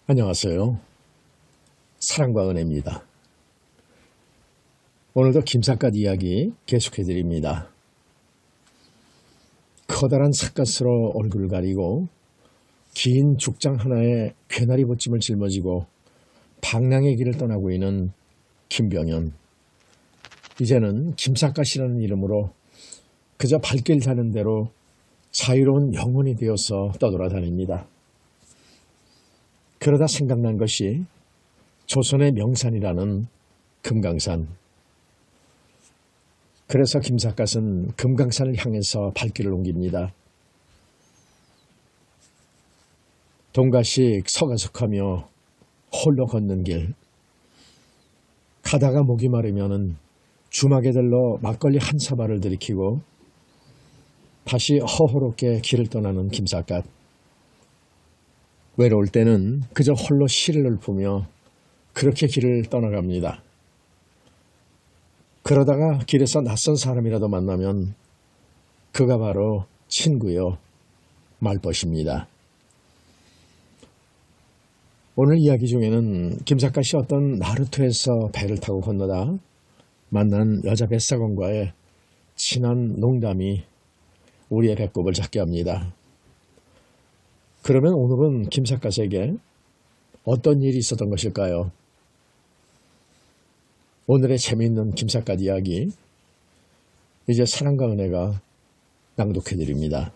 안녕하세요. 사랑과 은혜입니다. 오늘도 김삿갓 이야기 계속해드립니다. 커다란 삿갓으로 얼굴을 가리고 긴 죽장 하나에 괴나리 보찜을 짊어지고 방랑의 길을 떠나고 있는 김병현. 이제는 김삿갓이라는 이름으로 그저 발길 닿는 대로 자유로운 영혼이 되어서 떠돌아다닙니다. 그러다 생각난 것이 조선의 명산이라는 금강산. 그래서 김삿갓은 금강산을 향해서 발길을 옮깁니다. 동가씩 서가석하며 홀로 걷는 길. 가다가 목이 마르면 주막에 들러 막걸리 한 사발을 들이키고 다시 허허롭게 길을 떠나는 김삿갓. 외로울 때는 그저 홀로 시를 읊으며 그렇게 길을 떠나갑니다. 그러다가 길에서 낯선 사람이라도 만나면 그가 바로 친구요 말벗입니다. 오늘 이야기 중에는 김삿갓이 어떤 나루토에서 배를 타고 건너다 만난 여자 뱃사공과의 친한 농담이 우리의 배꼽을 잡게 합니다. 그러면 오늘은 김삿갓에게 어떤 일이 있었던 것일까요? 오늘의 재미있는 김삿갓 이야기, 이제 사랑과 은혜가 낭독해드립니다.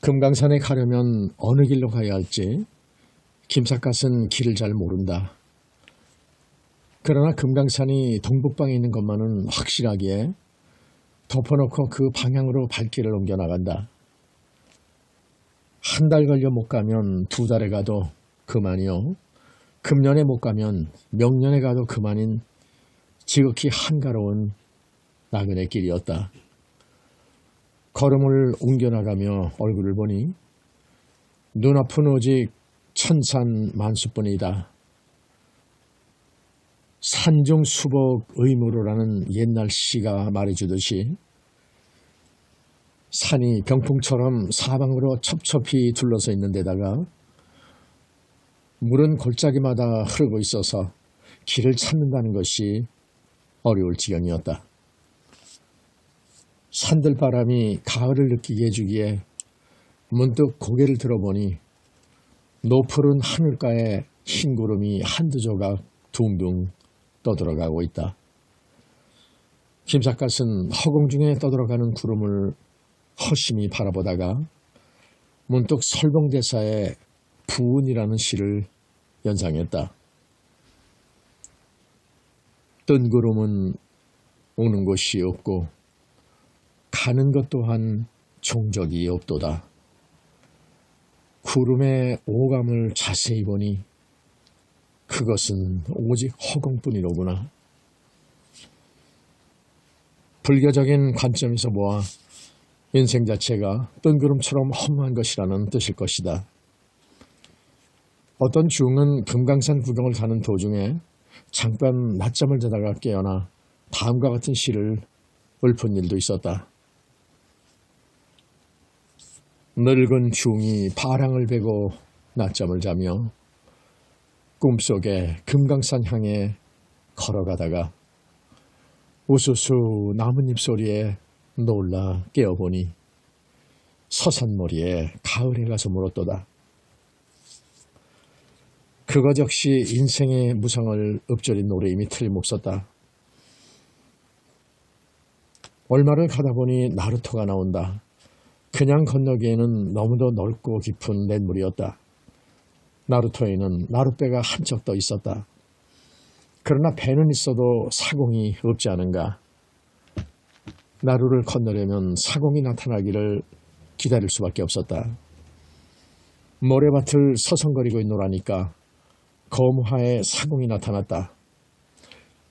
금강산에 가려면 어느 길로 가야 할지 김삿갓은 길을 잘 모른다. 그러나 금강산이 동북방에 있는 것만은 확실하기에 덮어놓고 그 방향으로 발길을 옮겨나간다. 한 달 걸려 못 가면 두 달에 가도 그만이요. 금년에 못 가면 명년에 가도 그만인 지극히 한가로운 나그네 길이었다. 걸음을 옮겨나가며 얼굴을 보니 눈앞은 오직 천산만수뿐이다. 산중수복 의무로라는 옛날 시가 말해주듯이 산이 병풍처럼 사방으로 첩첩이 둘러서 있는 데다가 물은 골짜기마다 흐르고 있어서 길을 찾는다는 것이 어려울 지경이었다. 산들바람이 가을을 느끼게 해주기에 문득 고개를 들어보니 노푸른 하늘가에 흰 구름이 한두 조각 둥둥 떠들어가고 있다. 김삿갓은 허공 중에 떠들어가는 구름을 허심히 바라보다가 문득 설봉대사의 부운이라는 시를 연상했다. 뜬 구름은 오는 곳이 없고 가는 것 또한 종적이 없도다. 구름의 오감을 자세히 보니 그것은 오직 허공뿐이로구나. 불교적인 관점에서 보아 인생 자체가 뜬구름처럼 허무한 것이라는 뜻일 것이다. 어떤 중은 금강산 구경을 가는 도중에 잠깐 낮잠을 자다가 깨어나 다음과 같은 시를 읊은 일도 있었다. 늙은 중이 바랑을 베고 낮잠을 자며 꿈속에 금강산 향해 걸어가다가 우수수 나뭇잎 소리에 놀라 깨어보니 서산머리에 가을 해가 저물었도다. 그것 역시 인생의 무상을 읊조린 노래임이 틀림없었다. 얼마를 가다 보니 나루토가 나온다. 그냥 건너기에는 너무도 넓고 깊은 냇물이었다. 나루토에는 나룻배가 한척 더 있었다. 그러나 배는 있어도 사공이 없지 않은가. 나루를 건너려면 사공이 나타나기를 기다릴 수밖에 없었다. 모래밭을 서성거리고 있노라니까 거무하에 사공이 나타났다.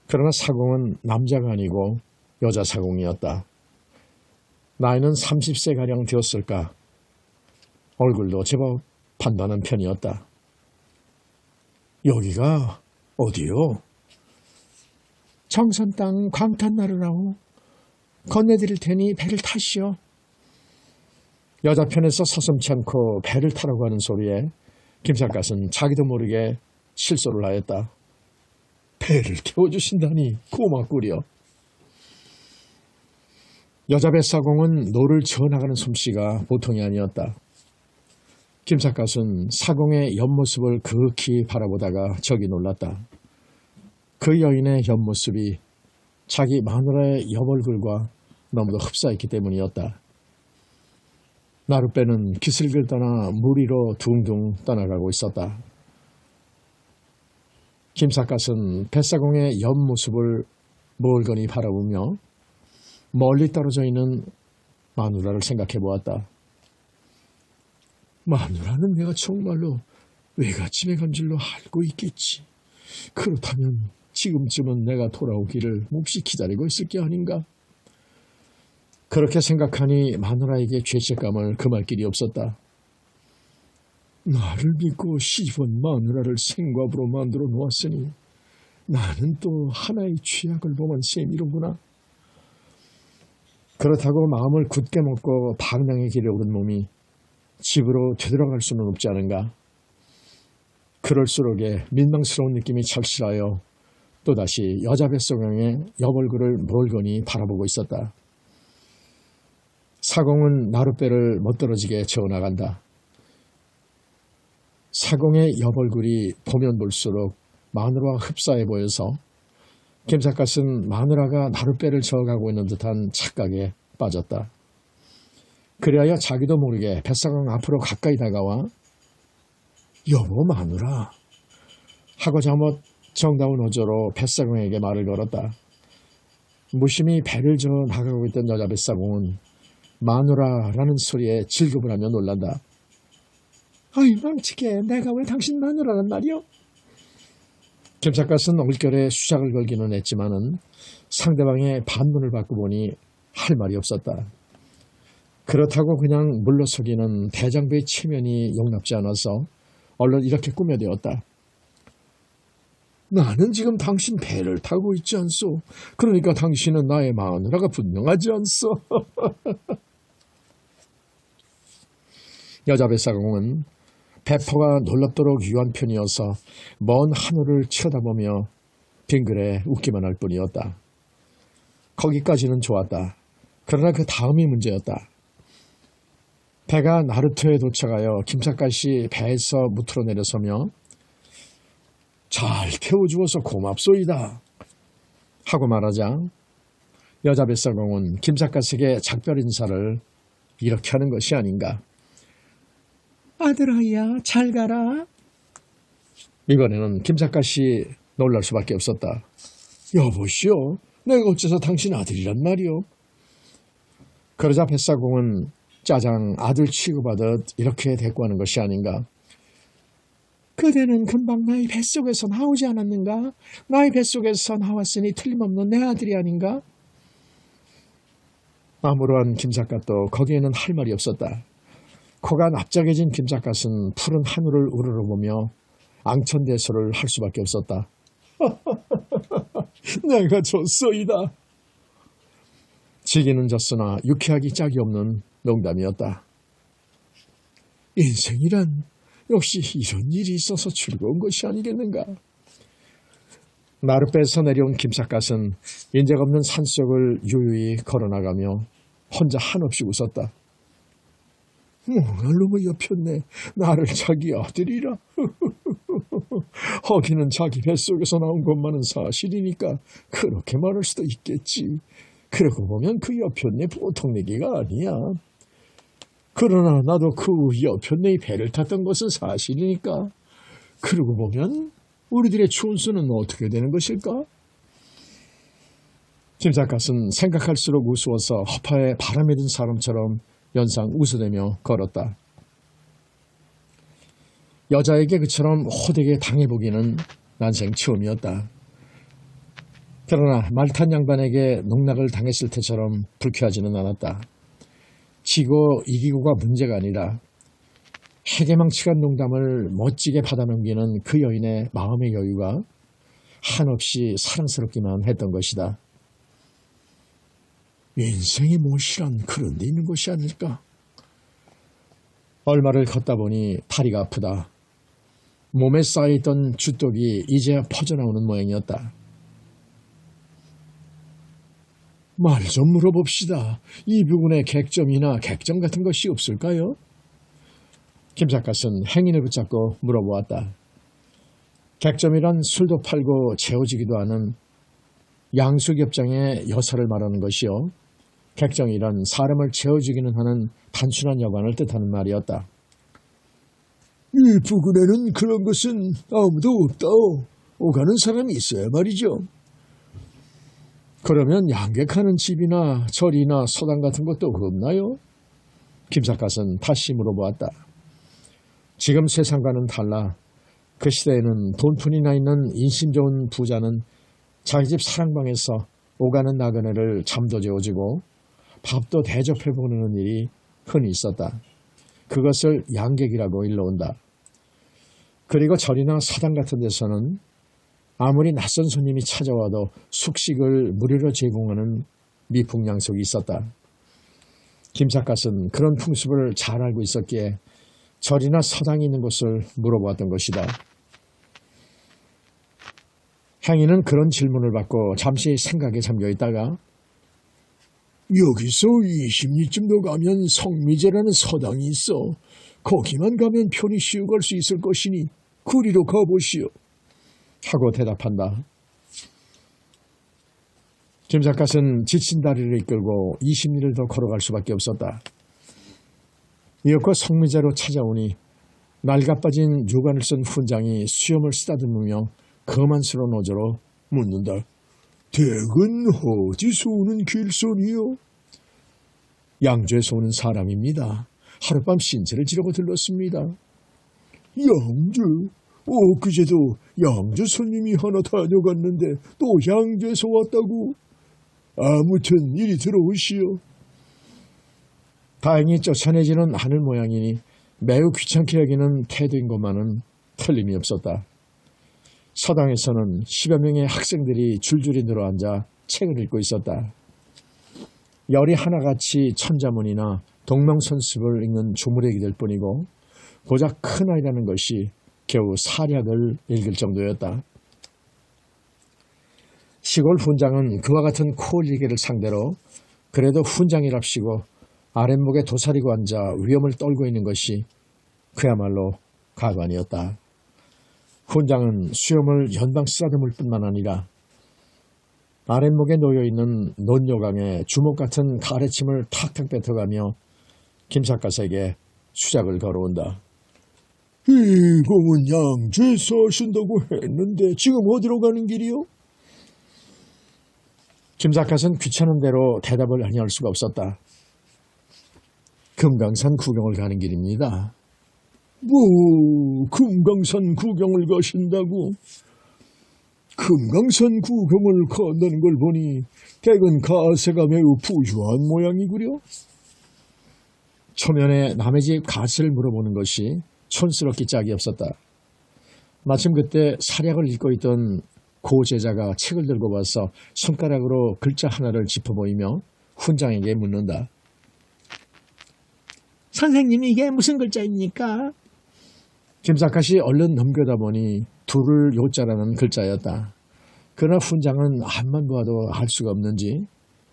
그러나 사공은 남자가 아니고 여자 사공이었다. 나이는 30세가량 되었을까. 얼굴도 제법 판단한 편이었다. 여기가 어디요? 정선 땅 광탄나루라오. 건네드릴 테니 배를 타시오. 여자 편에서 서슴지 않고 배를 타라고 하는 소리에 김삿갓은 자기도 모르게 실소를 하였다. 배를 태워주신다니 고맙구려. 여자 뱃사공은 노를 저어나가는 솜씨가 보통이 아니었다. 김삿갓은 사공의 옆모습을 극히 바라보다가 적이 놀랐다. 그 여인의 옆모습이 자기 마누라의 옆얼굴과 너무도 흡사했기 때문이었다. 나룻배는 기슭을 떠나 물 위로 둥둥 떠나가고 있었다. 김삿갓은 뱃사공의 옆모습을 멀거니 바라보며 멀리 떨어져 있는 마누라를 생각해 보았다. 마누라는 내가 정말로 외갓집에 간 줄로 알고 있겠지. 그렇다면 지금쯤은 내가 돌아오기를 몹시 기다리고 있을 게 아닌가. 그렇게 생각하니 마누라에게 죄책감을 금할 길이 없었다. 나를 믿고 시집온 마누라를 생과부로 만들어 놓았으니 나는 또 하나의 죄악을 범한 셈이로구나. 그렇다고 마음을 굳게 먹고 방랑의 길에 오른 몸이 집으로 되돌아갈 수는 없지 않은가. 그럴수록에 민망스러운 느낌이 절실하여 또다시 여자 뱃속의 옆얼굴을 멀거니 바라보고 있었다. 사공은 나룻배를 멋들어지게 저어나간다. 사공의 옆얼굴이 보면 볼수록 마누라와 흡사해 보여서 김삿갓은 마누라가 나룻배를 저어가고 있는 듯한 착각에 빠졌다. 그리하여 자기도 모르게 뱃사공 앞으로 가까이 다가와 여보 마누라 하고 잘못 정다운 어조로 뱃사공에게 말을 걸었다. 무심히 배를 저어 나가고 있던 여자 뱃사공은 마누라라는 소리에 질급을 하며 놀란다. 아이 망치게 내가 왜 당신 마누라란 말이오? 김삿갓은 얼결에 수작을 걸기는 했지만은 상대방의 반문을 받고 보니 할 말이 없었다. 그렇다고 그냥 물러서기는 대장부의 체면이 용납지 않아서 얼른 이렇게 꾸며대었다. 나는 지금 당신 배를 타고 있지 않소. 그러니까 당신은 나의 마누라가 분명하지 않소. 여자 뱃사공은 배포가 놀랍도록 유한 편이어서 먼 하늘을 쳐다보며 빙그레 웃기만 할 뿐이었다. 거기까지는 좋았다. 그러나 그 다음이 문제였다. 배가 나루터에 도착하여 김삿갓이 배에서 무트로 내려서며 잘 태워주어서 고맙소이다 하고 말하자 여자 뱃사공은 김삿갓에게 작별 인사를 이렇게 하는 것이 아닌가. 아들아야 잘 가라. 이번에는 김삿갓이 놀랄 수밖에 없었다. 여보시오, 내가 어째서 당신 아들이란 말이오. 그러자 뱃사공은 짜장 아들 취급하듯 이렇게 대꾸하는 것이 아닌가. 그대는 금방 나의 뱃속에서 나오지 않았는가? 나의 뱃속에서 나왔으니 틀림없는 내 아들이 아닌가? 아무러한 김삿갓도 거기에는 할 말이 없었다. 코가 납작해진 김삿갓은 푸른 하늘을 우러러보며 앙천대소를 할 수밖에 없었다. 내가 졌소이다. 지기는 졌으나 유쾌하기 짝이 없는 농담이었다. 인생이란 역시 이런 일이 있어서 즐거운 것이 아니겠는가. 나룻배에서 내려온 김삿갓은 인적없는 산속을 유유히 걸어나가며 혼자 한없이 웃었다. 놈의 옆였네. 나를 자기 아들이라. 허기는 자기 뱃속에서 나온 것만은 사실이니까 그렇게 말할 수도 있겠지. 그러고 보면 그 옆였네 보통 얘기가 아니야. 그러나 나도 그 옆편네의 배를 탔던 것은 사실이니까 그러고 보면 우리들의 추운수는 어떻게 되는 것일까? 김삿갓은 생각할수록 우스워서 허파에 바람이 든 사람처럼 연상 웃어대며 걸었다. 여자에게 그처럼 호되게 당해보기는 난생 처음이었다. 그러나 말탄 양반에게 농락을 당했을 때처럼 불쾌하지는 않았다. 지고 이기고가 문제가 아니라 해계망측한 농담을 멋지게 받아넘기는 그 여인의 마음의 여유가 한없이 사랑스럽기만 했던 것이다. 인생이 무엇이란 그런 데 있는 것이 아닐까. 얼마를 걷다 보니 다리가 아프다. 몸에 쌓여있던 주독이 이제야 퍼져나오는 모양이었다. 말 좀 물어봅시다. 이 부근에 객점이나 객정 같은 것이 없을까요? 김삿갓은 행인을 붙잡고 물어보았다. 객점이란 술도 팔고 재워지기도 하는 양수겹장의 여사를 말하는 것이요. 객정이란 사람을 재워주기는 하는 단순한 여관을 뜻하는 말이었다. 이 부근에는 그런 것은 아무도 없다. 오가는 사람이 있어야 말이죠. 그러면 양객하는 집이나 절이나 서당 같은 것도 없나요? 김삿갓은 다시 물어보았다. 지금 세상과는 달라 그 시대에는 돈푼이 나 있는 인심 좋은 부자는 자기 집 사랑방에서 오가는 나그네를 잠도 재워주고 밥도 대접해 보는 일이 흔히 있었다. 그것을 양객이라고 일러온다. 그리고 절이나 서당 같은 데서는 아무리 낯선 손님이 찾아와도 숙식을 무료로 제공하는 미풍양속이 있었다. 김삿갓은 그런 풍습을 잘 알고 있었기에 절이나 서당이 있는 곳을 물어보았던 것이다. 행인은 그런 질문을 받고 잠시 생각에 잠겨 있다가 여기서 20리쯤 더 가면 성미제라는 서당이 있어. 거기만 가면 편히 쉬고 갈 수 있을 것이니 그리로 가보시오. 하고 대답한다. 김삿갓은 지친 다리를 이끌고 20리를 더 걸어갈 수밖에 없었다. 이윽고 성미제로 찾아오니 낡아빠진 유관을 쓴 훈장이 수염을 쓰다듬으며 거만스러운 어조로 묻는다. 댁은 어디서 오는 길손이요? 양주에서 오는 사람입니다. 하룻밤 신세를 지르고 들렀습니다. 양주? 그제도 양주 손님이 하나 다녀갔는데 또 양주에서 왔다고? 아무튼 이리 들어오시오. 다행히 쫓아내지는 않을 모양이니 매우 귀찮게 여기는 태도인 것만은 틀림이 없었다. 서당에서는 10여 명의 학생들이 줄줄이 늘어앉아 책을 읽고 있었다. 열이 하나같이 천자문이나 동명선습을 읽는 조물애기들 뿐이고 고작 큰 아이라는 것이 겨우 사략을 읽을 정도였다. 시골 훈장은 그와 같은 코올리기를 상대로 그래도 훈장이랍시고 아랫목에 도사리고 앉아 위험을 떨고 있는 것이 그야말로 가관이었다. 훈장은 수염을 연방 쓰다듬을 뿐만 아니라 아랫목에 놓여있는 논요강에 주먹 같은 가래침을 탁탁 뱉어가며 김삿갓에게 수작을 걸어온다. 이공은 양주에서 하신다고 했는데 지금 어디로 가는 길이요? 김삿갓은 귀찮은 대로 대답을 아니할 수가 없었다. 금강산 구경을 가는 길입니다. 금강산 구경을 가신다고? 금강산 구경을 간다는 걸 보니 댁은 가세가 매우 부유한 모양이구려. 초면에 남의 집 가세를 물어보는 것이 촌스럽기 짝이 없었다. 마침 그때 사략을 읽고 있던 고 제자가 책을 들고 와서 손가락으로 글자 하나를 짚어 보이며 훈장에게 묻는다. 선생님, 이게 무슨 글자입니까? 김삿갓이 얼른 넘겨다 보니 둘을 요자라는 글자였다. 그러나 훈장은 앞만 보아도 알 수가 없는지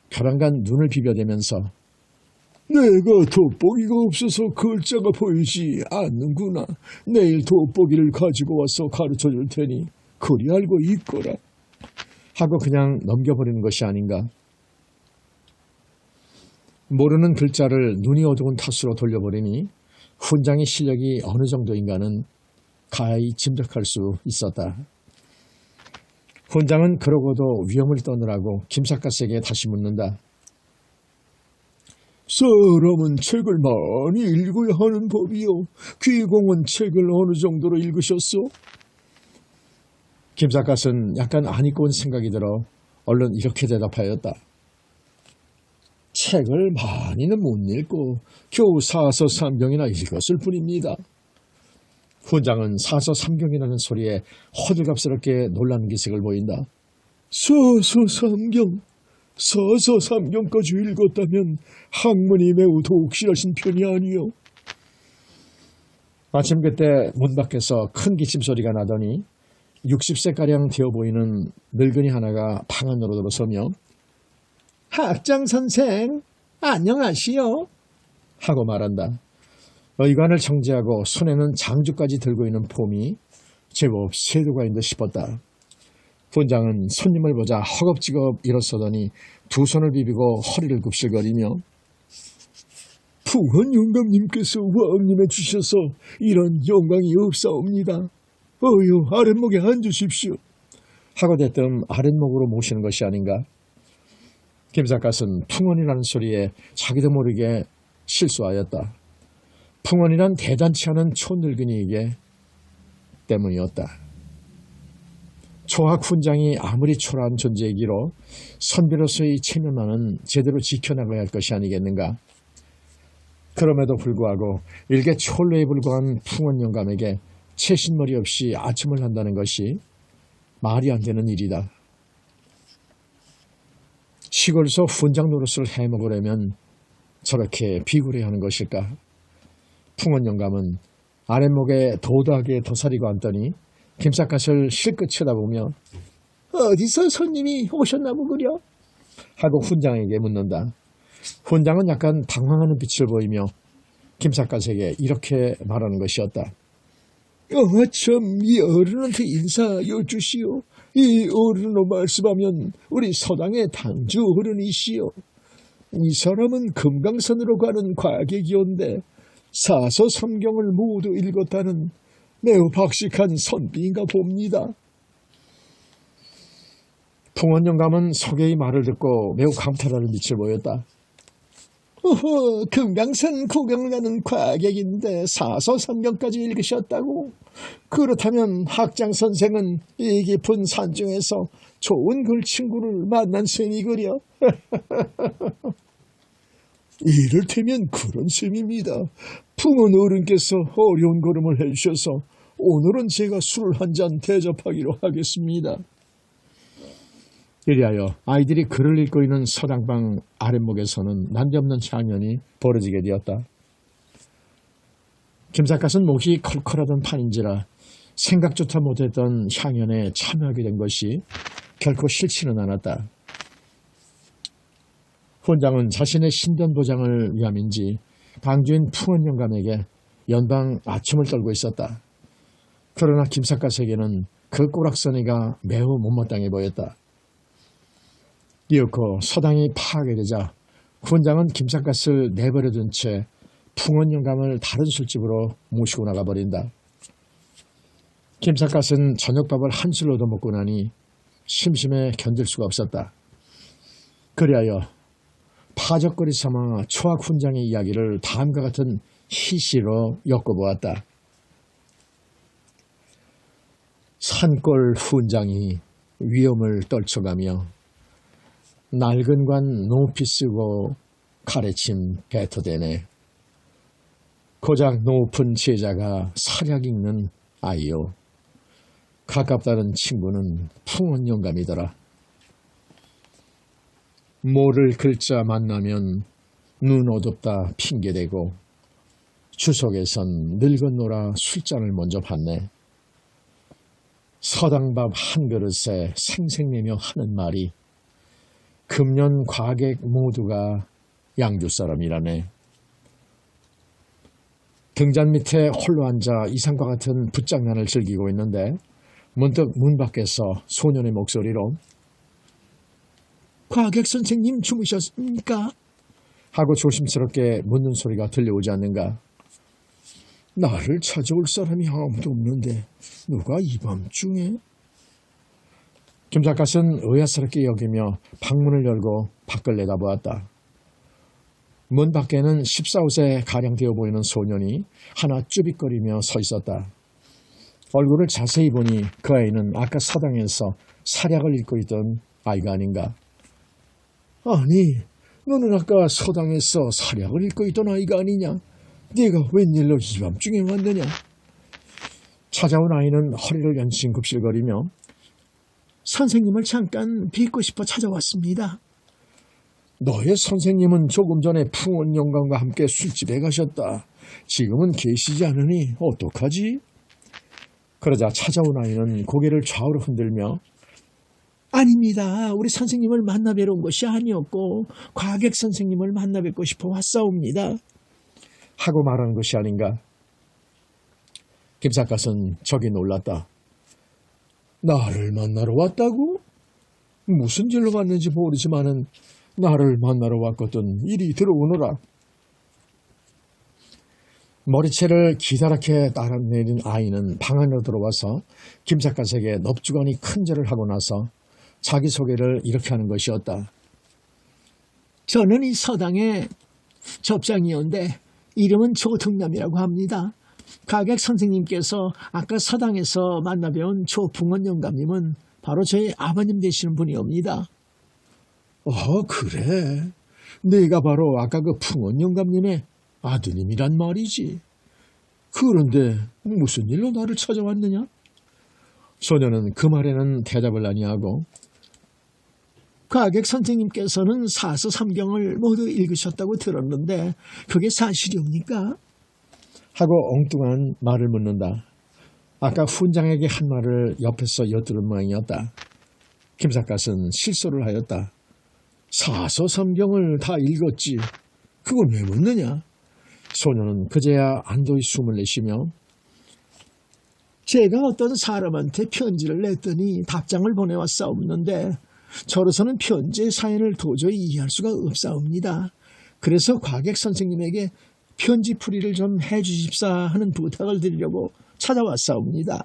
벼랑간 눈을 비벼대면서 내가 돋보기가 없어서 글자가 보이지 않는구나. 내일 돋보기를 가지고 와서 가르쳐 줄 테니 그리 알고 있거라. 하고 그냥 넘겨버리는 것이 아닌가. 모르는 글자를 눈이 어두운 탓으로 돌려버리니 훈장의 실력이 어느 정도인가는 가히 짐작할 수 있었다. 훈장은 그러고도 위험을 떠느라고 김삿갓에게 다시 묻는다. 사람은 책을 많이 읽어야 하는 법이요. 귀공은 책을 어느 정도로 읽으셨소? 김삿갓은 약간 안 읽고 온 생각이 들어 얼른 이렇게 대답하였다. 책을 많이는 못 읽고 겨우 사서삼경이나 읽었을 뿐입니다. 훈장은 사서삼경이라는 소리에 호들갑스럽게 놀라는 기색을 보인다. 사서삼경? 사서삼경까지 읽었다면 학문이 매우 독실하신 편이 아니요. 마침 그때 문 밖에서 큰 기침 소리가 나더니 60세가량 되어 보이는 늙은이 하나가 방 안으로 들어서며 학장 선생 안녕하시오 하고 말한다. 의관을 정지하고 손에는 장주까지 들고 있는 폼이 제법 세도가인 듯 싶었다. 훈장은 손님을 보자 허겁지겁 일어서더니 두 손을 비비고 허리를 굽실거리며 풍헌 영감님께서 왕님해 주셔서 이런 영광이 없사옵니다. 어여 아랫목에 앉으십시오. 하고 대뜸 아랫목으로 모시는 것이 아닌가. 김삿갓은 풍헌이라는 소리에 자기도 모르게 실수하였다. 풍헌이란 대단치 않은 촌늙은이에게 때문이었다. 초학 훈장이 아무리 초라한 존재이기로 선비로서의 체면만은 제대로 지켜나가야 할 것이 아니겠는가. 그럼에도 불구하고 일개 촐로에 불과한 풍헌 영감에게 채신머리 없이 아첨을 한다는 것이 말이 안 되는 일이다. 시골에서 훈장 노릇을 해먹으려면 저렇게 비굴해야 하는 것일까. 풍헌 영감은 아랫목에 도도하게 도사리고 앉더니 김삿갓을 실끝 쳐다보며 어디서 손님이 오셨나 보구려 하고 훈장에게 묻는다. 훈장은 약간 당황하는 빛을 보이며 김삿갓에게 이렇게 말하는 것이었다. 참, 이 어른한테 인사 여쭈시오. 이 어른으로 말씀하면 우리 서당의 당주 어른이시오. 이 사람은 금강산으로 가는 과객이온데 사서 삼경을 모두 읽었다는 매우 박식한 선비인가 봅니다. 풍헌 영감은 소개의 말을 듣고 매우 감탄하는 빛을 보였다. 금강산 구경을 가는 과객인데 사서 삼경까지 읽으셨다고? 그렇다면 학장 선생은 이 깊은 산중에서 좋은 글친구를 만난 셈이구려. 이를테면 그런 셈입니다. 풍헌 어른께서 어려운 걸음을 해주셔서 오늘은 제가 술을 한 잔 대접하기로 하겠습니다. 이리하여 아이들이 글을 읽고 있는 서당방 아랫목에서는 난데없는 향연이 벌어지게 되었다. 김삿갓은 목이 컬컬하던 판인지라 생각조차 못했던 향연에 참여하게 된 것이 결코 싫지는 않았다. 훈장은 자신의 신변보장을 위함인지 방주인 풍헌 영감에게 연방 아첨을 떨고 있었다. 그러나 김삿갓에게는 그 꼬락서니가 매우 못마땅해 보였다. 이윽고 서당이 파괴되자 훈장은 김삿갓을 내버려둔 채 풍헌 영감을 다른 술집으로 모시고 나가버린다. 김삿갓은 저녁밥을 한 술로도 먹고 나니 심심해 견딜 수가 없었다. 그리하여 파적거리 삼아 초학 훈장의 이야기를 다음과 같은 희시로 엮어보았다. 산골 훈장이 위험을 떨쳐가며 낡은 관 높이 쓰고 가래침 배터대네. 고작 높은 제자가 사략 읽는 아이요. 가깝다는 친구는 풍헌 영감이더라. 모를 글자 만나면 눈 어둡다 핑계대고 주석에선 늙은노라 술잔을 먼저 받네. 서당밥 한 그릇에 생색내며 하는 말이 금년 과객 모두가 양주 사람이라네. 등잔 밑에 홀로 앉아 이상과 같은 붓장난을 즐기고 있는데 문득 문 밖에서 소년의 목소리로 과객 선생님 주무셨습니까? 하고 조심스럽게 묻는 소리가 들려오지 않는가. 나를 찾아올 사람이 아무도 없는데 누가 이 밤중에? 김삿갓은 의아스럽게 여기며 방문을 열고 밖을 내다보았다. 문 밖에는 14, 15세 되어 보이는 소년이 하나 쭈빅거리며 서 있었다. 얼굴을 자세히 보니 그 아이는 아까 서당에서 사략을 읽고 있던 아이가 아닌가. 아니, 너는 아까 서당에서 사략을 읽고 있던 아이가 아니냐? 네가 웬일로 이 밤중에 왔느냐? 찾아온 아이는 허리를 연신 굽실거리며 선생님을 잠깐 뵙고 싶어 찾아왔습니다. 너의 선생님은 조금 전에 풍원 영감과 함께 술집에 가셨다. 지금은 계시지 않으니 어떡하지? 그러자 찾아온 아이는 고개를 좌우로 흔들며 아닙니다. 우리 선생님을 만나 뵈러 온 것이 아니었고 과객 선생님을 만나 뵙고 싶어 왔사옵니다. 하고 말하는 것이 아닌가. 김삿갓은 적이 놀랐다. 나를 만나러 왔다고? 무슨 일로 왔는지 모르지만은 나를 만나러 왔거든 이리 들어오너라. 머리채를 기다랗게 따라내린 아이는 방 안으로 들어와서 김삿갓에게 넙주건이 큰 절을 하고 나서 자기소개를 이렇게 하는 것이었다. 저는 이 서당의 접장이온데 이름은 조등남이라고 합니다. 가객 선생님께서 아까 서당에서 만나 뵈온 조풍원 영감님은 바로 저희 아버님 되시는 분이옵니다. 그래. 내가 바로 아까 그 풍원 영감님의 아드님이란 말이지. 그런데 무슨 일로 나를 찾아왔느냐? 소녀는 그 말에는 대답을 아니하고 가객 선생님께서는 사서삼경을 모두 읽으셨다고 들었는데 그게 사실이옵니까? 하고 엉뚱한 말을 묻는다. 아까 훈장에게 한 말을 옆에서 엿들은 모양이었다. 김삿갓은 실소를 하였다. 사서삼경을 다 읽었지. 그걸 왜 묻느냐? 소녀는 그제야 안도의 숨을 내쉬며 제가 어떤 사람한테 편지를 냈더니 답장을 보내왔사옵는데 저로서는 편지의 사연을 도저히 이해할 수가 없사옵니다. 그래서 과객 선생님에게 편지 풀이를 좀 해주십사 하는 부탁을 드리려고 찾아왔사옵니다.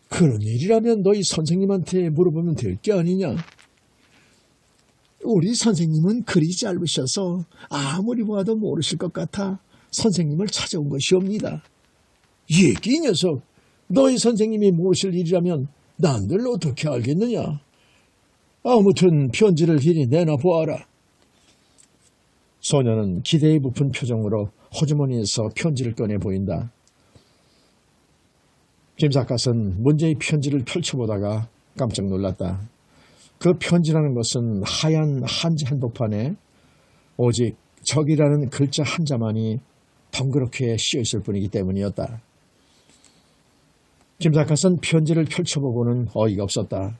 그런 일이라면 너희 선생님한테 물어보면 될 게 아니냐? 우리 선생님은 글이 짧으셔서 아무리 봐도 모르실 것 같아 선생님을 찾아온 것이옵니다. 얘기 이 녀석, 너희 선생님이 모르실 일이라면 남들 어떻게 알겠느냐? 아무튼 편지를 이리 내놔보아라. 소녀는 기대에 부푼 표정으로 호주머니에서 편지를 꺼내 보인다. 김삿갓은 문제의 편지를 펼쳐보다가 깜짝 놀랐다. 그 편지라는 것은 하얀 한지 한복판에 오직 적이라는 글자 한자만이 덩그렇게 씌어있을 뿐이기 때문이었다. 김삿갓은 편지를 펼쳐보고는 어이가 없었다.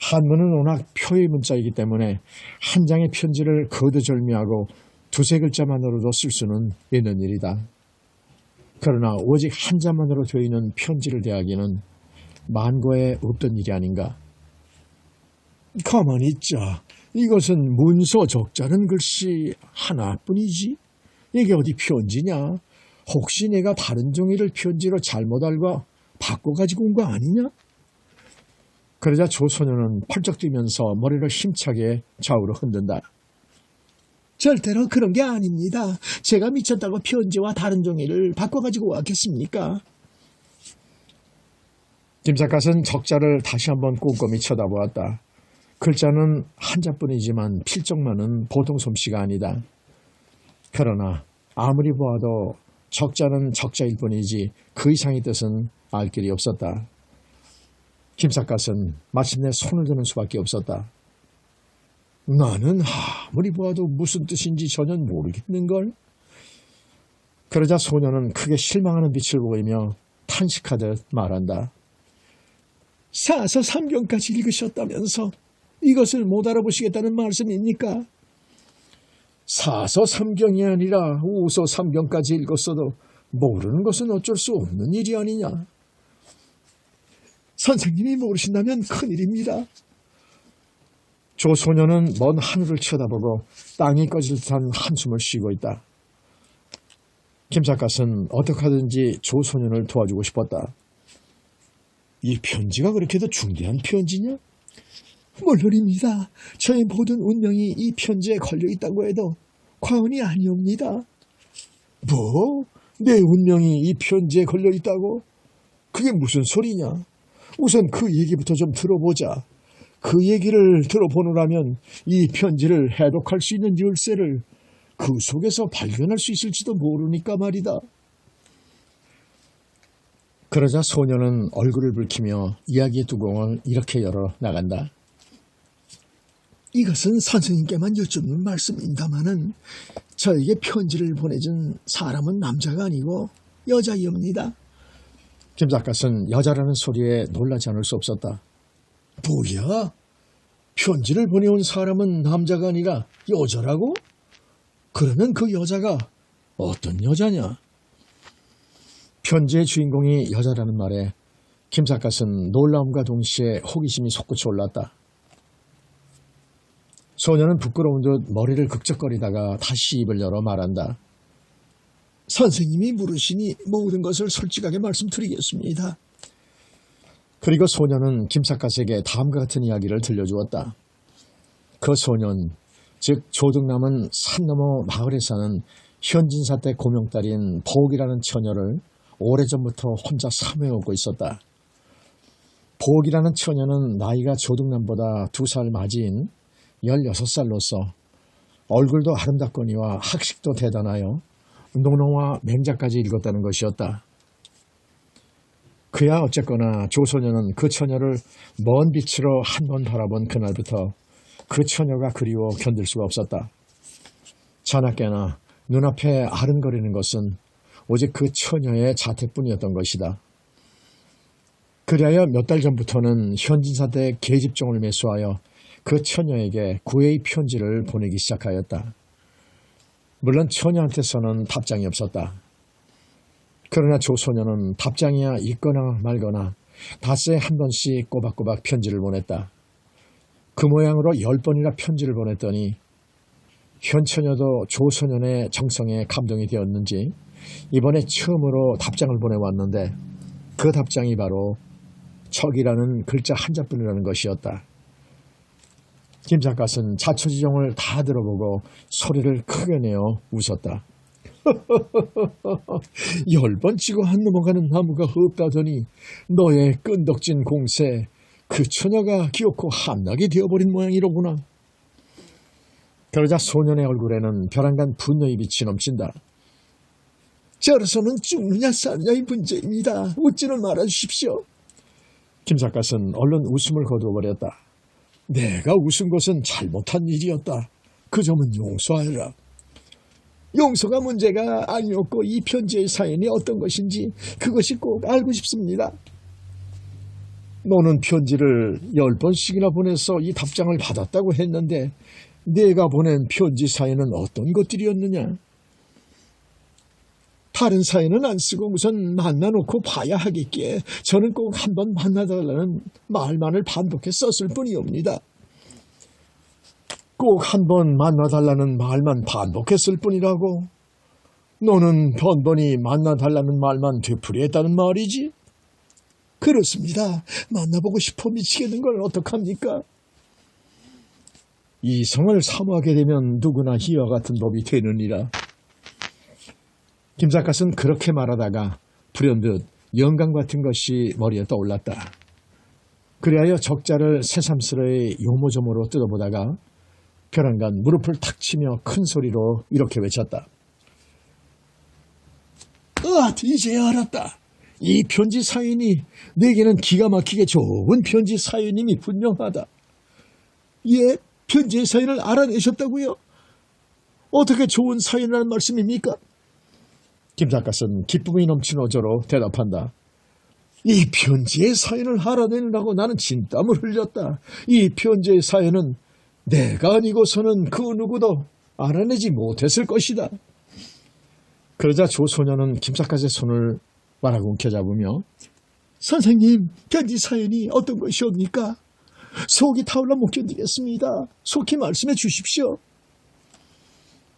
한문은 워낙 표의 문자이기 때문에 한 장의 편지를 거두절미하고 두세 글자만으로도 쓸 수는 있는 일이다. 그러나 오직 한자만으로 되어 있는 편지를 대하기는 만고에 없던 일이 아닌가. 가만히 있자. 이것은 문서 적자는 글씨 하나뿐이지. 이게 어디 편지냐? 혹시 내가 다른 종이를 편지로 잘못 알고 바꿔 가지고 온 거 아니냐? 그러자 조소녀는 펄쩍 뛰면서 머리를 힘차게 좌우로 흔든다. 절대로 그런 게 아닙니다. 제가 미쳤다고 편지와 다른 종이를 바꿔가지고 왔겠습니까? 김삿갓은 적자를 다시 한번 꼼꼼히 쳐다보았다. 글자는 한자뿐이지만 필적만은 보통 솜씨가 아니다. 그러나 아무리 보아도 적자는 적자일 뿐이지 그 이상의 뜻은 알 길이 없었다. 김삿갓은 마침내 손을 드는 수밖에 없었다. 나는 아무리 보아도 무슨 뜻인지 전혀 모르겠는걸. 그러자 소녀는 크게 실망하는 빛을 보이며 탄식하듯 말한다. 사서삼경까지 읽으셨다면서 이것을 못 알아보시겠다는 말씀입니까? 사서삼경이 아니라 우서삼경까지 읽었어도 모르는 것은 어쩔 수 없는 일이 아니냐. 선생님이 모르신다면 큰일입니다. 조소녀는 먼 하늘을 쳐다보고 땅이 꺼질 듯한 한숨을 쉬고 있다. 김삿갓은 어떻게 하든지 조소년을 도와주고 싶었다. 이 편지가 그렇게도 중대한 편지냐? 물론입니다. 저의 모든 운명이 이 편지에 걸려있다고 해도 과언이 아니옵니다. 뭐? 내 운명이 이 편지에 걸려있다고? 그게 무슨 소리냐? 우선 그 얘기부터 좀 들어보자. 그 얘기를 들어보느라면 이 편지를 해독할 수 있는 열쇠를 그 속에서 발견할 수 있을지도 모르니까 말이다. 그러자 소녀는 얼굴을 붉히며 이야기의 뚜껑을 이렇게 열어 나간다. 이것은 선생님께만 여쭙는 말씀입니다마는 저에게 편지를 보내준 사람은 남자가 아니고 여자이옵니다. 김 작가는 여자라는 소리에 놀라지 않을 수 없었다. 뭐야? 편지를 보내온 사람은 남자가 아니라 여자라고? 그러면 그 여자가 어떤 여자냐? 편지의 주인공이 여자라는 말에 김 작가는 놀라움과 동시에 호기심이 솟구쳐 올랐다. 소녀는 부끄러운 듯 머리를 극적거리다가 다시 입을 열어 말한다. 선생님이 물으시니 모든 것을 솔직하게 말씀드리겠습니다. 그리고 소녀는 김 작가에게 다음과 같은 이야기를 들려주었다. 그 소년, 즉 조등남은 산 너머 마을에 사는 현진사 때 고명딸인 보옥이라는 처녀를 오래전부터 혼자 사모해오고 있었다. 보옥이라는 처녀는 나이가 조등남보다 2살 맞이인 16살로서 얼굴도 아름답거니와 학식도 대단하여 농농와 맹자까지 읽었다는 것이었다. 그야 어쨌거나 조소녀는 그 처녀를 먼 빛으로 한 번 바라본 그날부터 그 처녀가 그리워 견딜 수가 없었다. 자나깨나 눈앞에 아른거리는 것은 오직 그 처녀의 자태뿐이었던 것이다. 그리하여 몇 달 전부터는 현진사대 계집종을 매수하여 그 처녀에게 구애의 편지를 보내기 시작하였다. 물론 처녀한테서는 답장이 없었다. 그러나 조소녀는 답장이야 있거나 말거나 닷새에 한 번씩 꼬박꼬박 편지를 보냈다. 그 모양으로 10번이나 편지를 보냈더니 현처녀도 조소년의 정성에 감동이 되었는지 이번에 처음으로 답장을 보내왔는데 그 답장이 바로 척이라는 글자 한자뿐이라는 것이었다. 김 작가는 자초지종을 다 들어보고 소리를 크게 내어 웃었다. 10번 치고 안 넘어가는 나무가 없다더니 너의 끈덕진 공세 그 처녀가 기어코 함락이 되어버린 모양이로구나. 그러자 소년의 얼굴에는 벼랑간 분노의 빛이 넘친다. 저로서는 죽느냐 사느냐의 문제입니다. 웃지는 말아주십시오. 김 작가는 얼른 웃음을 거두어버렸다. 내가 웃은 것은 잘못한 일이었다. 그 점은 용서하여라. 용서가 문제가 아니었고 이 편지의 사연이 어떤 것인지 그것이 꼭 알고 싶습니다. 너는 편지를 10번씩이나 보내서 이 답장을 받았다고 했는데 내가 보낸 편지 사연은 어떤 것들이었느냐? 다른 사연은 안 쓰고 우선 만나놓고 봐야 하겠기에 저는 꼭 한번 만나달라는 말만을 반복해 썼을 뿐이옵니다. 꼭 한번 만나달라는 말만 반복했을 뿐이라고? 너는 번번이 만나달라는 말만 되풀이했다는 말이지? 그렇습니다. 만나보고 싶어 미치겠는 걸 어떡합니까? 이성을 사모하게 되면 누구나 이와 같은 법이 되느니라. 김 작가는 그렇게 말하다가 불현듯 영감 같은 것이 머리에 떠올랐다. 그리하여 적자를 새삼스레 요모조모로 뜯어보다가 벼랑간 무릎을 탁 치며 큰 소리로 이렇게 외쳤다. 이제야 알았다. 이 편지 사연이 내게는 기가 막히게 좋은 편지 사연임이 분명하다. 예, 편지의 사연을 알아내셨다고요? 어떻게 좋은 사연이라는 말씀입니까? 김 작가는 기쁨이 넘치는 어조로 대답한다. 이 편지의 사연을 알아내느라고 나는 진땀을 흘렸다. 이 편지의 사연은 내가 아니고서는 그 누구도 알아내지 못했을 것이다. 그러자 조소녀는 김 작가의 손을 와라고 움켜잡으며 선생님, 편지 사연이 어떤 것이옵니까? 속이 타올라 못 견디겠습니다. 속히 말씀해 주십시오.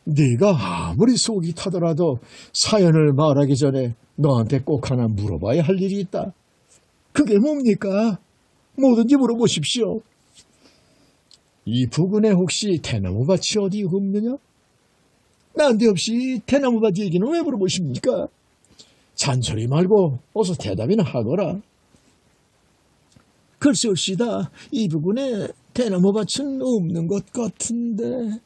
네가 아무리 속이 타더라도 사연을 말하기 전에 너한테 꼭 하나 물어봐야 할 일이 있다. 그게 뭡니까? 뭐든지 물어보십시오. 이 부근에 혹시 대나무밭이 어디 없느냐? 난데없이 대나무밭 얘기는 왜 물어보십니까? 잔소리 말고 어서 대답이나 하거라. 글쎄옵시다. 이 부근에 대나무밭은 없는 것 같은데.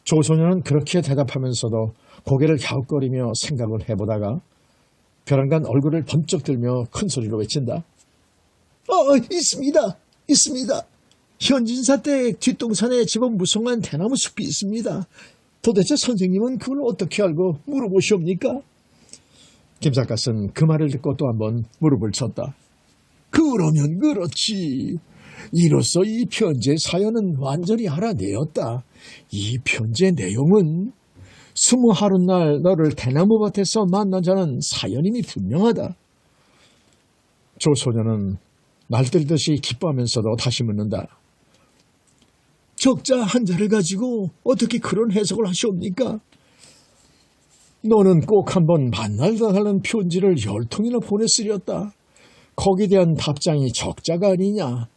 조소녀는 그렇게 대답하면서도 고개를 갸웃거리며 생각을 해보다가 벼랑간 얼굴을 번쩍 들며 큰 소리로 외친다. 있습니다. 있습니다. 현진사 댁 뒷동산에 제법 무성한 대나무 숲이 있습니다. 도대체 선생님은 그걸 어떻게 알고 물어보시옵니까? 김삿갓은 그 말을 듣고 또 한번 무릎을 쳤다. 그러면 그렇지. 이로써 이 편지의 사연은 완전히 알아내었다. 이 편지의 내용은 20하룻날 너를 대나무밭에서 만나자는 사연임이 분명하다. 조소녀는 날들듯이 기뻐하면서도 다시 묻는다. 적자 한자를 가지고 어떻게 그런 해석을 하시옵니까? 너는 꼭 한번 만날달라는 편지를 10통이나 보냈으렸다. 거기에 대한 답장이 적자가 아니냐.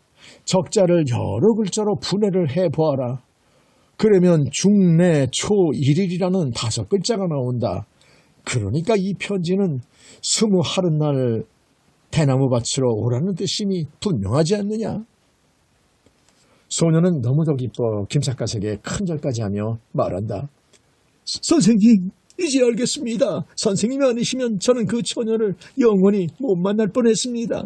적자를 여러 글자로 분해를 해보아라. 그러면 중내 초 1일이라는 5글자가 나온다. 그러니까 이 편지는 20하룻날 대나무밭으로 오라는 뜻임이 분명하지 않느냐. 소녀는 너무도 기뻐 김삿갓에게 큰절까지 하며 말한다. 선생님, 이제 알겠습니다. 선생님이 아니시면 저는 그 처녀를 영원히 못 만날 뻔했습니다.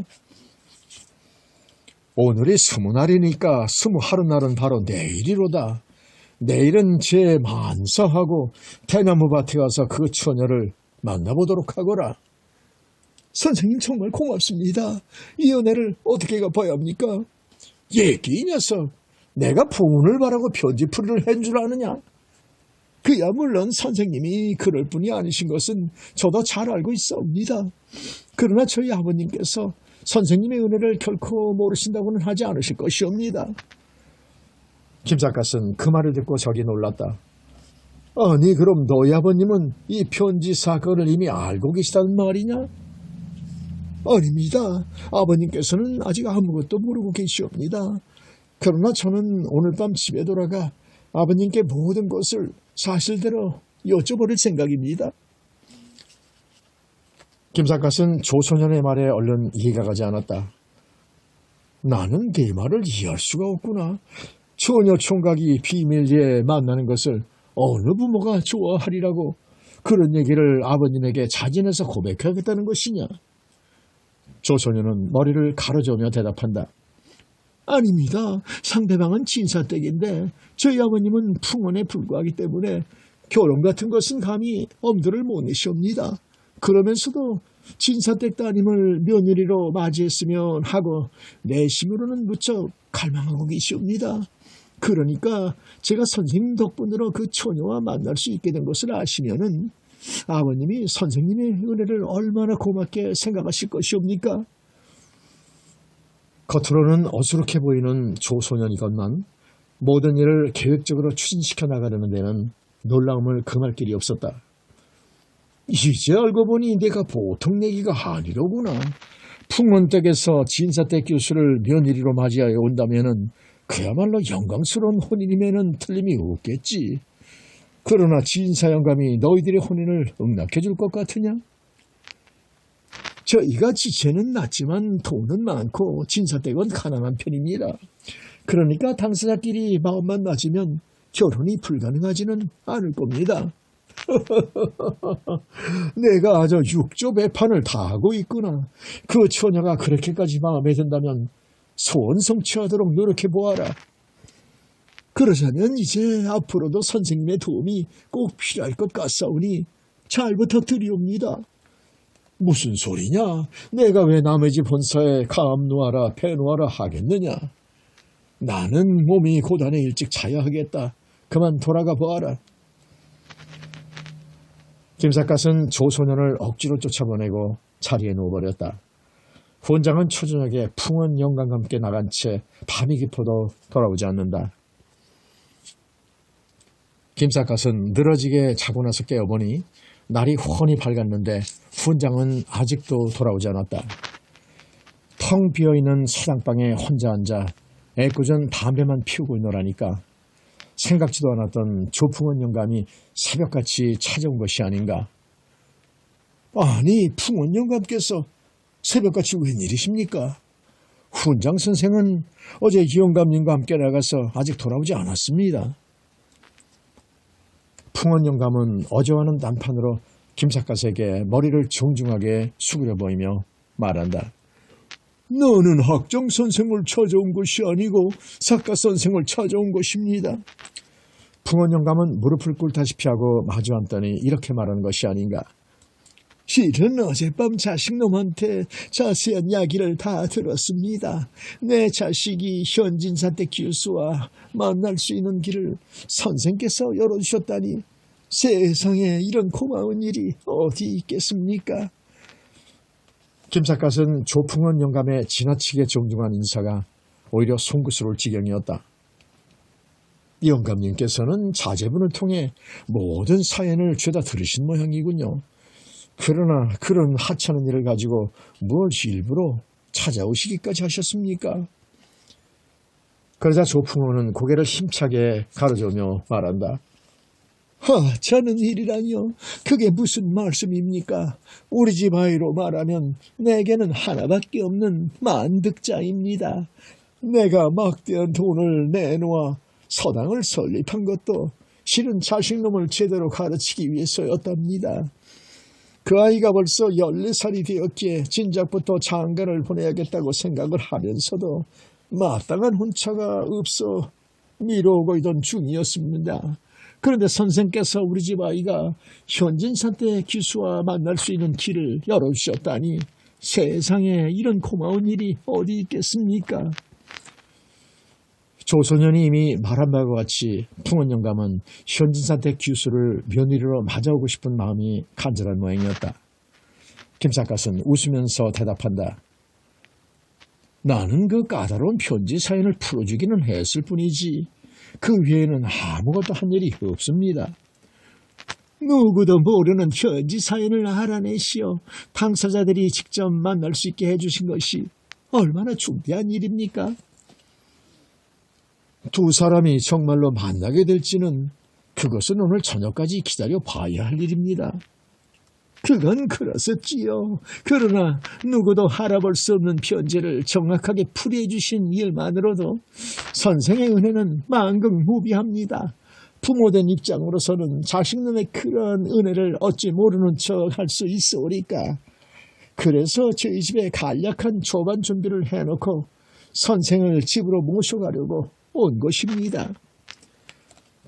오늘이 20날이니까 20하룻날은 바로 내일이로다. 내일은 제 만사하고 대나무밭에 가서 그 처녀를 만나보도록 하거라. 선생님 정말 고맙습니다. 이 은혜를 어떻게 갚아야 합니까? 얘기 이 녀석. 내가 부운을 바라고 편지풀이를 한 줄 아느냐? 그야 물론 선생님이 그럴 분이 아니신 것은 저도 잘 알고 있사옵니다. 그러나 저희 아버님께서 선생님의 은혜를 결코 모르신다고는 하지 않으실 것이옵니다. 김삿갓은 그 말을 듣고 저기 놀랐다. 아니 그럼 너희 아버님은 이 편지 사건을 이미 알고 계시다는 말이냐? 아닙니다. 아버님께서는 아직 아무것도 모르고 계시옵니다. 그러나 저는 오늘 밤 집에 돌아가 아버님께 모든 것을 사실대로 여쭤보릴 생각입니다. 김삿갓은 조소년의 말에 얼른 이해가 가지 않았다. 나는 네 말을 이해할 수가 없구나. 처녀 총각이 비밀리에 만나는 것을 어느 부모가 좋아하리라고 그런 얘기를 아버님에게 자진해서 고백하겠다는 것이냐? 조소년은 머리를 가로저으며 대답한다. 아닙니다. 상대방은 진사댁인데 저희 아버님은 풍원에 불과하기 때문에 결혼 같은 것은 감히 엄두를 못 내시옵니다. 그러면서도 진사댁 따님을 며느리로 맞이했으면 하고 내심으로는 무척 갈망하고 계시옵니다. 그러니까 제가 선생님 덕분으로 그 처녀와 만날 수 있게 된 것을 아시면은 아버님이 선생님의 은혜를 얼마나 고맙게 생각하실 것이옵니까? 겉으로는 어수룩해 보이는 조소년이건만 모든 일을 계획적으로 추진시켜 나가려는 데는 놀라움을 금할 길이 없었다. 이제 알고 보니 내가 보통 얘기가 아니로구나. 풍원댁에서 진사댁 교수를 며느리로 맞이하여 온다면은 그야말로 영광스러운 혼인임에는 틀림이 없겠지. 그러나 진사 영감이 너희들의 혼인을 응낙해 줄 것 같으냐? 저희가 지체는 낮지만 돈은 많고 진사댁은 가난한 편입니다. 그러니까 당사자끼리 마음만 맞으면 결혼이 불가능하지는 않을 겁니다. 내가 아주 육조배판을 다 하고 있구나. 그 처녀가 그렇게까지 마음에 든다면 소원 성취하도록 노력해보아라. 그러자면 이제 앞으로도 선생님의 도움이 꼭 필요할 것 같사오니 잘 부탁드리옵니다. 무슨 소리냐? 내가 왜 남의 집 혼사에 감 놓아라 배 놓아라 하겠느냐? 나는 몸이 고단에 일찍 자야 하겠다. 그만 돌아가 보아라. 김삿갓은 조소년을 억지로 쫓아보내고 자리에 누워버렸다. 훈장은 초저녁에 풍원 영감과 함께 나간 채 밤이 깊어도 돌아오지 않는다. 김삿갓은 늘어지게 자고 나서 깨어보니 날이 훤히 밝았는데 훈장은 아직도 돌아오지 않았다. 텅 비어있는 사당방에 혼자 앉아 애꿎은 담배만 피우고 있노라니까 생각지도 않았던 조풍원 영감이 새벽같이 찾아온 것이 아닌가. 아니, 풍원 영감께서 새벽같이 웬일이십니까? 훈장 선생은 어제 영감님과 함께 나가서 아직 돌아오지 않았습니다. 풍원 영감은 어제와는 난판으로 김삿갓에게 머리를 정중하게 숙여 보이며 말한다. 너는 학정 선생을 찾아온 것이 아니고 작가 선생을 찾아온 것입니다. 풍원 영감은 무릎을 꿇다시피 하고 마주 앉더니 이렇게 말하는 것이 아닌가. 실은 어젯밤 자식놈한테 자세한 이야기를 다 들었습니다. 내 자식이 현진사태 교수와 만날 수 있는 길을 선생께서 열어주셨다니 세상에 이런 고마운 일이 어디 있겠습니까? 김삿갓은 조풍원 영감의 지나치게 정중한 인사가 오히려 송구스러울 지경이었다. 영감님께서는 자제분을 통해 모든 사연을 죄다 들으신 모양이군요. 그러나 그런 하찮은 일을 가지고 뭘 일부러 찾아오시기까지 하셨습니까? 그러자 조풍원은 고개를 힘차게 가로저으며 말한다. 하찮은 일이라뇨? 그게 무슨 말씀입니까? 우리 집 아이로 말하면 내게는 하나밖에 없는 만득자입니다. 내가 막대한 돈을 내놓아 서당을 설립한 것도 실은 자식놈을 제대로 가르치기 위해서였답니다. 그 아이가 벌써 14살이 되었기에 진작부터 장가를 보내야겠다고 생각을 하면서도 마땅한 혼처가 없어 미뤄오고 있던 중이었습니다. 그런데 선생께서 우리 집 아이가 현진사태 교수와 만날 수 있는 길을 열어주셨다니 세상에 이런 고마운 일이 어디 있겠습니까? 조소년이 이미 말한 바와 같이 풍원 영감은 현진사태 교수를 며느리로 맞아오고 싶은 마음이 간절한 모양이었다. 김삿갓은 웃으면서 대답한다. 나는 그 까다로운 편지 사연을 풀어주기는 했을 뿐이지 그 외에는 아무것도 한 일이 없습니다. 누구도 모르는 편지 사연을 알아내시어 당사자들이 직접 만날 수 있게 해주신 것이 얼마나 중대한 일입니까? 두 사람이 정말로 만나게 될지는 그것은 오늘 저녁까지 기다려 봐야 할 일입니다. 그건 그렇었지요. 그러나 누구도 알아볼 수 없는 편지를 정확하게 풀이해 주신 일만으로도 선생의 은혜는 만극무비합니다. 부모된 입장으로서는 자식놈의 그런 은혜를 어찌 모르는 척 할 수 있어오리까. 그래서 저희 집에 간략한 조반 준비를 해놓고 선생을 집으로 모셔가려고 온 것입니다.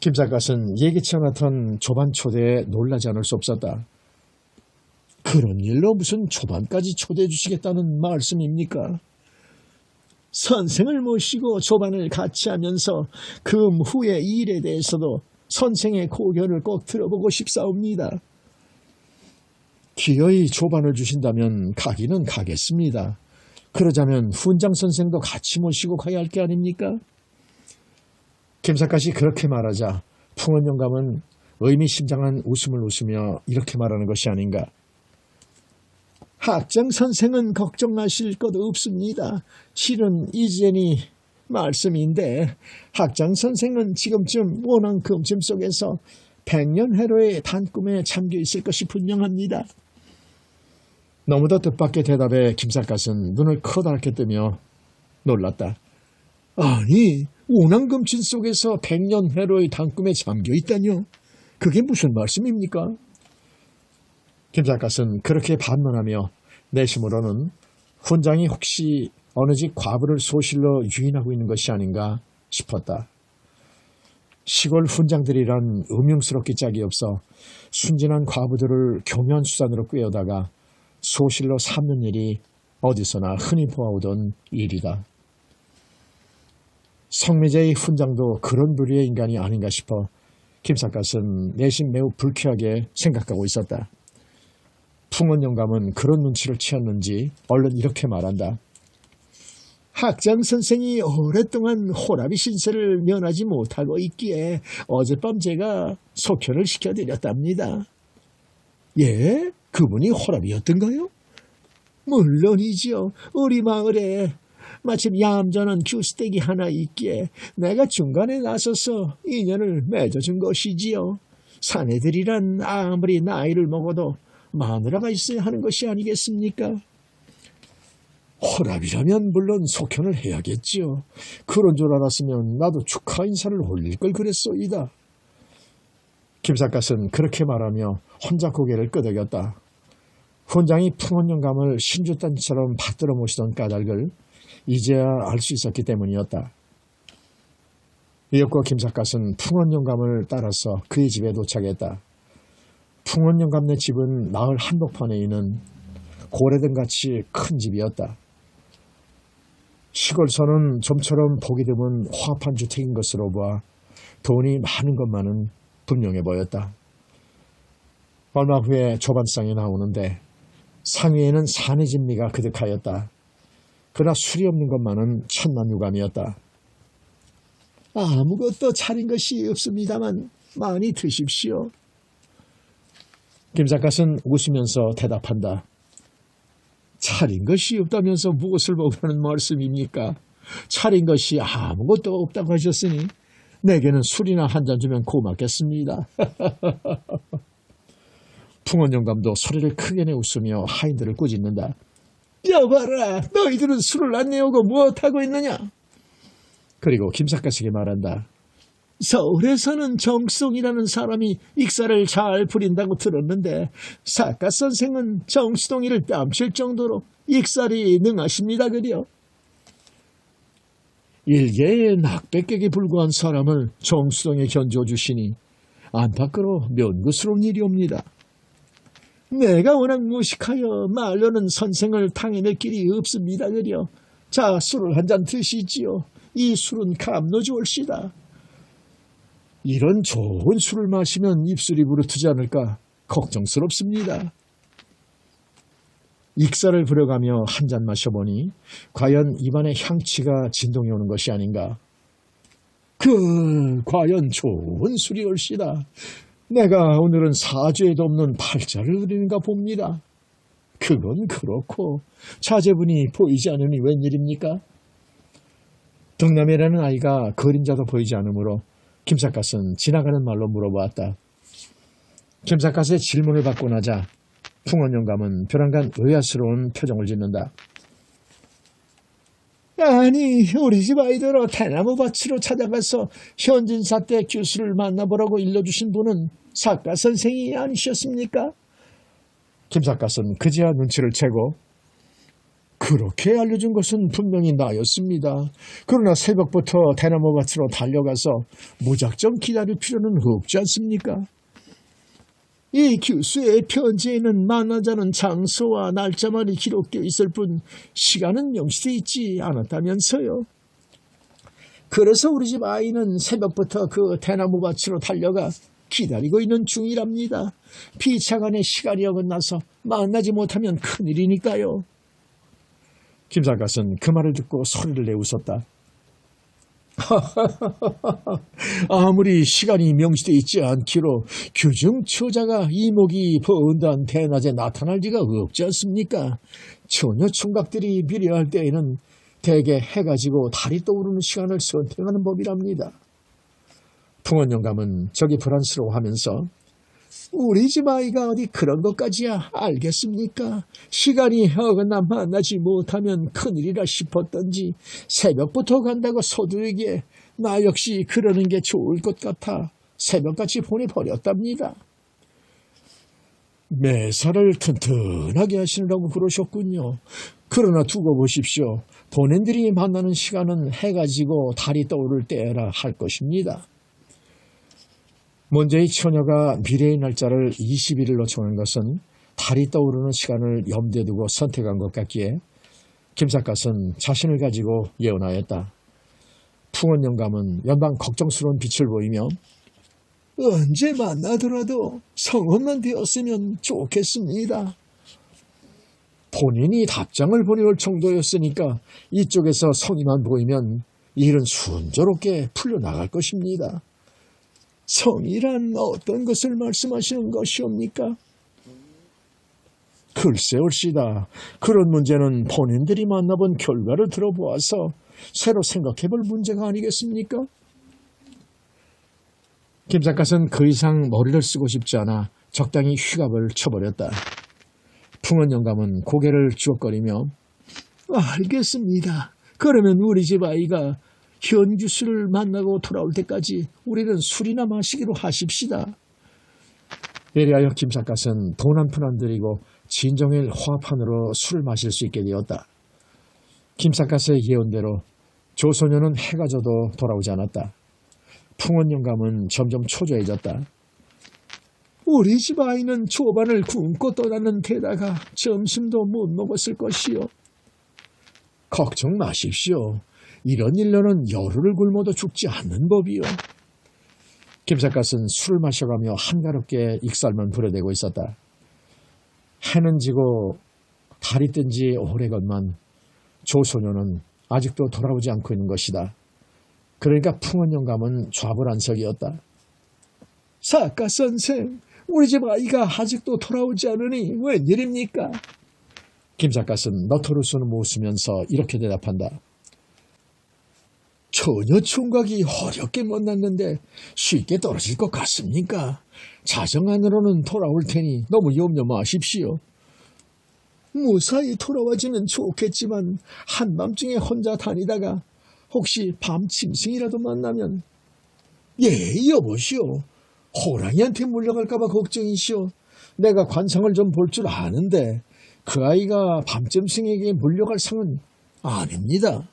김삿갓은 예기치 않았던 조반 초대에 놀라지 않을 수 없었다. 그런 일로 무슨 조반까지 초대해 주시겠다는 말씀입니까? 선생을 모시고 조반을 같이 하면서 그 후의 일에 대해서도 선생의 고견을 꼭 들어보고 싶사옵니다. 기어이 조반을 주신다면 가기는 가겠습니다. 그러자면 훈장 선생도 같이 모시고 가야 할 게 아닙니까? 김삿갓이 그렇게 말하자 풍원 영감은 의미심장한 웃음을 웃으며 이렇게 말하는 것이 아닌가. 학장 선생은 걱정하실 것 없습니다. 실은 이전이 말씀인데 학장 선생은 지금쯤 원앙금침 속에서 100년 해로의 단꿈에 잠겨 있을 것이 분명합니다. 너무도 뜻밖의 대답에 김삿갓은 눈을 커다랗게 뜨며 놀랐다. 아니, 원앙금침 속에서 100년 해로의 단꿈에 잠겨 있다뇨? 그게 무슨 말씀입니까? 김삿갓은 그렇게 반문하며 내심으로는 훈장이 혹시 어느 집 과부를 소실로 유인하고 있는 것이 아닌가 싶었다. 시골 훈장들이란 음흉스럽기 짝이 없어 순진한 과부들을 교묘한 수단으로 꿰어다가 소실로 삼는 일이 어디서나 흔히 보아오던 일이다. 성미제의 훈장도 그런 부류의 인간이 아닌가 싶어 김삿갓은 내심 매우 불쾌하게 생각하고 있었다. 풍원 영감은 그런 눈치를 채었는지 얼른 이렇게 말한다. 학장 선생이 오랫동안 호라비 신세를 면하지 못하고 있기에 어젯밤 제가 속현을 시켜드렸답니다. 예? 그분이 호라비였던가요? 물론이지요. 우리 마을에 마침 얌전한 규스댁이 하나 있기에 내가 중간에 나서서 인연을 맺어준 것이지요. 사내들이란 아무리 나이를 먹어도 마누라가 있어야 하는 것이 아니겠습니까? 호랍이라면 물론 속현을 해야겠지요. 그런 줄 알았으면 나도 축하 인사를 올릴 걸 그랬소이다. 김삿갓은 그렇게 말하며 혼자 고개를 끄덕였다. 훈장이 풍원 영감을 신주단처럼 받들어 모시던 까닭을 이제야 알 수 있었기 때문이었다. 이윽고 김삿갓은 풍원 영감을 따라서 그의 집에 도착했다. 풍원 영감네 집은 마을 한복판에 있는 고래등같이 큰 집이었다. 시골서는 좀처럼 보기 드문 화판 주택인 것으로 보아 돈이 많은 것만은 분명해 보였다. 얼마 후에 조반상이 나오는데 상위에는 사내 진미가 그득하였다. 그러나 술이 없는 것만은 천만유감이었다. 아무것도 차린 것이 없습니다만 많이 드십시오. 김삿갓은 웃으면서 대답한다. 차린 것이 없다면서 무엇을 먹으라는 말씀입니까? 차린 것이 아무것도 없다고 하셨으니 내게는 술이나 한 잔 주면 고맙겠습니다. 풍원 영감도 소리를 크게 내 웃으며 하인들을 꾸짖는다. 여봐라, 너희들은 술을 안 내오고 무엇하고 있느냐? 그리고 김삿갓에게 말한다. 서울에서는 정수동이라는 사람이 익사를 잘 부린다고 들었는데 사갓 선생은 정수동이를 뺨칠 정도로 익살이 능하십니다 그려. 일개의 낙백객에 불과한 사람을 정수동에 견주어 주시니 안팎으로 면구스러운 일이옵니다. 내가 워낙 무식하여 말로는 선생을 당해낼 길이 없습니다 그려. 자, 술을 한 잔 드시지요. 이 술은 감노주올시다. 이런 좋은 술을 마시면 입술이 부르트지 않을까 걱정스럽습니다. 익사를 부려가며 한 잔 마셔보니 과연 입안에 향취가 진동이 오는 것이 아닌가. 과연 좋은 술이올시다. 내가 오늘은 사죄에도 없는 팔자를 그리는가 봅니다. 그건 그렇고 자제분이 보이지 않으니 웬일입니까? 덕남이라는 아이가 그림자도 보이지 않으므로 김삿갓은 지나가는 말로 물어보았다. 김삿갓의 질문을 받고 나자 풍원 영감은 벼랑간 의아스러운 표정을 짓는다. 아니, 우리 집 아이들어 대나무 밭으로 찾아가서 현진사 때 교수를 만나보라고 일러주신 분은 사갓 선생이 아니셨습니까? 김삿갓은 그제야 눈치를 채고 그렇게 알려준 것은 분명히 나였습니다. 그러나 새벽부터 대나무 밭으로 달려가서 무작정 기다릴 필요는 없지 않습니까? 이 교수의 편지에는 만나자는 장소와 날짜만이 기록되어 있을 뿐 시간은 명시되어 있지 않았다면서요. 그래서 우리 집 아이는 새벽부터 그 대나무 밭으로 달려가 기다리고 있는 중이랍니다. 피차간에 시간이 어긋나서 만나지 못하면 큰일이니까요. 김삿갓은 그 말을 듣고 소리를 내 웃었다. 아무리 시간이 명시되어 있지 않기로 규중처자가 이목이 번다한 대낮에 나타날 리가 없지 않습니까? 처녀 총각들이 미래할 때에는 대개 해가 지고 달이 떠오르는 시간을 선택하는 법이랍니다. 풍원 영감은 저기 불안스러워하면서 우리 집 아이가 어디 그런 것까지야 알겠습니까? 시간이 어긋나 만나지 못하면 큰일이라 싶었던지 새벽부터 간다고 서두르기에 나 역시 그러는 게 좋을 것 같아 새벽같이 보내버렸답니다. 매사를 튼튼하게 하시느라고 그러셨군요. 그러나 두고 보십시오. 본인들이 만나는 시간은 해가 지고 달이 떠오를 때라 할 것입니다. 문제의 처녀가 미래의 날짜를 20일로 정한 것은 달이 떠오르는 시간을 염두에 두고 선택한 것 같기에 김삿갓은 자신을 가지고 예언하였다. 풍원 영감은 연방 걱정스러운 빛을 보이며 언제 만나더라도 성혼만 되었으면 좋겠습니다. 본인이 답장을 보내올 정도였으니까 이쪽에서 성의만 보이면 일은 순조롭게 풀려나갈 것입니다. 성이란 어떤 것을 말씀하시는 것이옵니까? 글쎄올시다. 그런 문제는 본인들이 만나본 결과를 들어보아서 새로 생각해볼 문제가 아니겠습니까? 김삿갓은 그 이상 머리를 쓰고 싶지 않아 적당히 휘갑을 쳐버렸다. 풍원 영감은 고개를 주걱거리며 알겠습니다. 그러면 우리 집 아이가 현 교수를 만나고 돌아올 때까지 우리는 술이나 마시기로 하십시다. 예리하여 김삿갓은 돈 한 푼 안 들이고 진정일 호합판으로 술을 마실 수 있게 되었다. 김삿갓의 예언대로 조소녀는 해가 져도 돌아오지 않았다. 풍원 영감은 점점 초조해졌다. 우리 집 아이는 조반을 굶고 떠나는 데다가 점심도 못 먹었을 것이요. 걱정 마십시오. 이런 일로는 열흘을 굶어도 죽지 않는 법이요. 김삿갓은 술을 마셔가며 한가롭게 익살만 부려대고 있었다. 해는 지고 달이 뜬 지 오래건만 조소녀는 아직도 돌아오지 않고 있는 것이다. 그러니까 풍원 영감은 좌불안석이었다. 사갓 선생, 우리 집 아이가 아직도 돌아오지 않으니 웬일입니까? 김삿갓은 너토를 쏘는 웃으면서 이렇게 대답한다. 처녀 총각이 어렵게 만났는데 쉽게 떨어질 것 같습니까? 자정 안으로는 돌아올 테니 너무 염려 마십시오. 무사히 돌아와주면 좋겠지만 한밤중에 혼자 다니다가 혹시 밤 짐승이라도 만나면 여보시오. 호랑이한테 물려갈까 봐 걱정이시오. 내가 관상을 좀 볼 줄 아는데 그 아이가 밤짐승에게 물려갈 상은 아닙니다.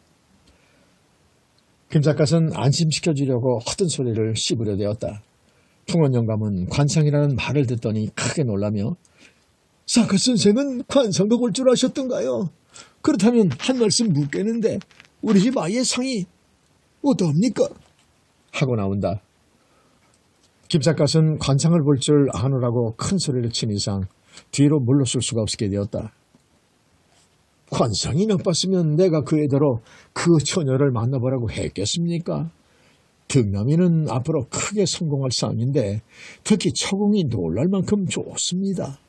김삿갓은 안심시켜주려고 헛된 소리를 씹으려 되었다. 풍원 영감은 관상이라는 말을 듣더니 크게 놀라며 사갓 선생은 관상도 볼 줄 아셨던가요? 그렇다면 한 말씀 묻겠는데 우리 집 아이의 상이 어떠합니까? 하고 나온다. 김삿갓은 관상을 볼 줄 아느라고 큰 소리를 친 이상 뒤로 물러설 수가 없게 되었다. 관상이 나빴으면 내가 그 애대로 그 처녀를 만나보라고 했겠습니까? 등남이는 앞으로 크게 성공할 상인데 특히 처공이 놀랄 만큼 좋습니다.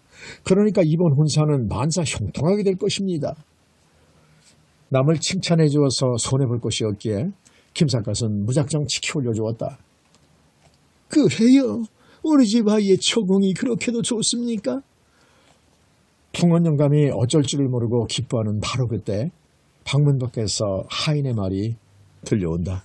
그러니까 이번 혼사는 만사 형통하게 될 것입니다. 남을 칭찬해 주어서 손해볼 것이 없기에 김삿갓은 무작정 치키 올려주었다. 그래요? 우리 집 아이의 처공이 그렇게도 좋습니까? 풍원 영감이 어쩔 줄을 모르고 기뻐하는 바로 그때 방문 밖에서 하인의 말이 들려온다.